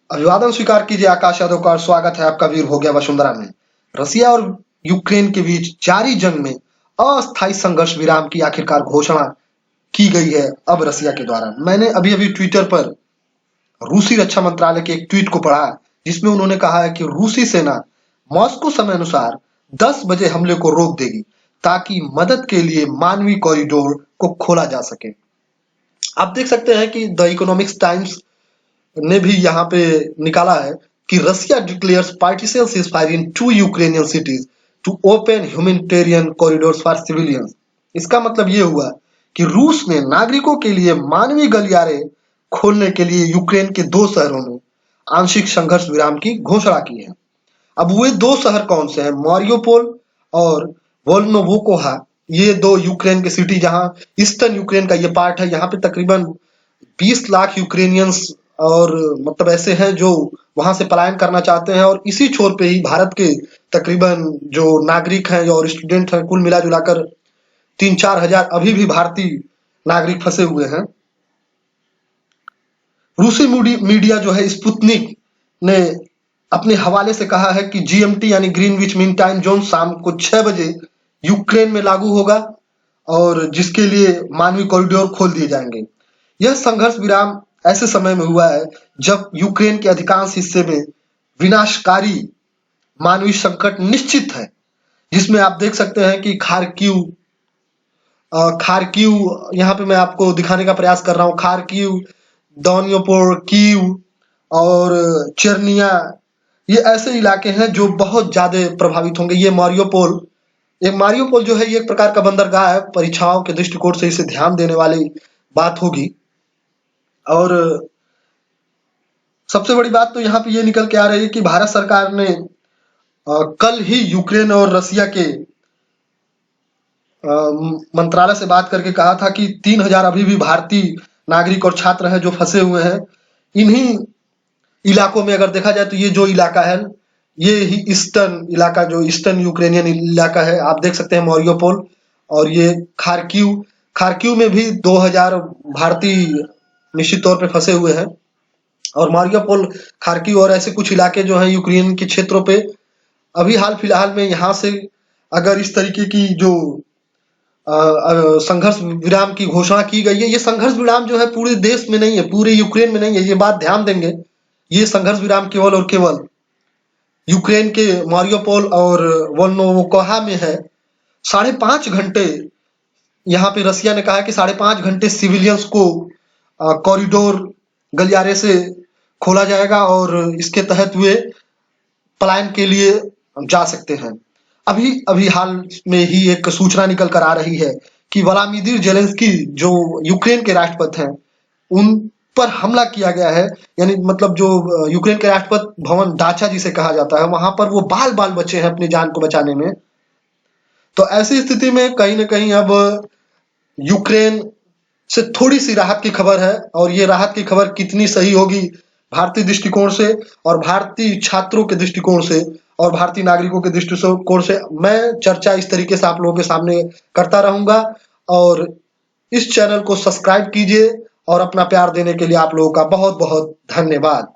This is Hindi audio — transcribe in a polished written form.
अभिवादन स्वीकार कीजिए आकाश यादव का और स्वागत है आपका वीर हो गया वसुंधरा में। रसिया और यूक्रेन के बीच जारी जंग में अस्थायी संघर्ष विराम की आखिरकार घोषणा की गई है अब रसिया के द्वारा। मैंने अभी अभी ट्विटर पर रूसी रक्षा मंत्रालय के एक ट्वीट को पढ़ा जिसमें उन्होंने कहा है कि रूसी सेना मॉस्को समय अनुसार 10 बजे हमले को रोक देगी ताकि मदद के लिए मानवीय कॉरिडोर को खोला जा सके। आप देख सकते हैं कि द इकोनॉमिक्स टाइम्स ने भी यहाँ पे निकाला है कि Russia declares partial ceasefire in 2 Ukrainian cities to open humanitarian corridors for civilians. इसका मतलब ये हुआ कि रूस ने नागरिकों के लिए मानवीय गलियारे खोलने के लिए यूक्रेन के 2 शहरों में आंशिक संघर्ष विराम की घोषणा की है। अब वे 2 शहर कौन से हैं? मारियोपोल और वोल्नोवोकोहा। ये 2 यूक्रेन के सिटी जहां ईस्टर्न यूक्रेन का ये पार्ट है, यहाँ पे तकरीबन 20 लाख यूक्रेनियंस और मतलब ऐसे हैं जो वहां से पलायन करना चाहते हैं, और इसी छोर पे ही भारत के तकरीबन जो नागरिक हैं और स्टूडेंट हैं, कुल मिला जुलाकर 3-4 हजार अभी भी भारतीय नागरिक फंसे हुए हैं। रूसी मीडिया जो है स्पुतनिक ने अपने हवाले से कहा है कि जीएमटी यानी ग्रीनविच मीन टाइम जोन शाम को 6 बजे यूक्रेन में लागू होगा और जिसके लिए मानवीय कॉरिडोर खोल दिए जाएंगे। यह संघर्ष विराम ऐसे समय में हुआ है जब यूक्रेन के अधिकांश हिस्से में विनाशकारी मानवीय संकट निश्चित है, जिसमें आप देख सकते हैं कि खार्किव यहाँ पे मैं आपको दिखाने का प्रयास कर रहा हूँ। खार्किव, डोनियोपोर, कीव और चेरनिया, ये ऐसे इलाके हैं जो बहुत ज्यादा प्रभावित होंगे। ये मारियोपोल जो है ये एक प्रकार का बंदरगाह है। परीक्षाओं के दृष्टिकोण से इसे ध्यान देने वाली बात होगी। और सबसे बड़ी बात तो यहाँ पे ये निकल के आ रही है कि भारत सरकार ने कल ही यूक्रेन और रसिया के मंत्रालय से बात करके कहा था कि 3000 अभी भी भारतीय नागरिक और छात्र हैं जो फंसे हुए हैं इन्हीं इलाकों में। अगर देखा जाए तो ये जो इलाका है ये ही ईस्टर्न इलाका, जो ईस्टर्न यूक्रेनियन इलाका है, आप देख सकते हैं मारियोपोल। और ये खार्किव में भी 2000 भारतीय निश्चित तौर पे फंसे हुए हैं। और मारियोपोल, खार्किव और ऐसे कुछ इलाके जो हैं यूक्रेन के क्षेत्रों पे अभी हाल फिलहाल में यहाँ से अगर इस तरीके की जो संघर्ष विराम की घोषणा की गई है, ये संघर्ष विराम जो है पूरे देश में नहीं है, पूरे यूक्रेन में नहीं है, ये बात ध्यान देंगे। ये संघर्ष विराम केवल और केवल यूक्रेन के मारियोपोल और वोल्नोवोकोहा में है। 5.5 घंटे यहाँ पे रसिया ने कहा है कि 5.5 घंटे सिविलियंस को कॉरिडोर गलियारे से खोला जाएगा और इसके तहत वे पलायन के लिए जा सकते हैं। अभी हाल में ही एक सूचना निकल कर आ रही है कि व्लादिमीर जेलेंस्की जो यूक्रेन के राष्ट्रपति हैं उन पर हमला किया गया है। यानी मतलब जो यूक्रेन के राष्ट्रपति भवन डाचा जिसे कहा जाता है, वहां पर वो बाल बचे हैं अपनी जान को बचाने में। तो ऐसी स्थिति में कहीं ना कहीं अब यूक्रेन से थोड़ी सी राहत की खबर है, और ये राहत की खबर कितनी सही होगी भारतीय दृष्टिकोण से और भारतीय छात्रों के दृष्टिकोण से और भारतीय नागरिकों के दृष्टिकोण से, मैं चर्चा इस तरीके से आप लोगों के सामने करता रहूंगा। और इस चैनल को सब्सक्राइब कीजिए और अपना प्यार देने के लिए आप लोगों का बहुत बहुत धन्यवाद।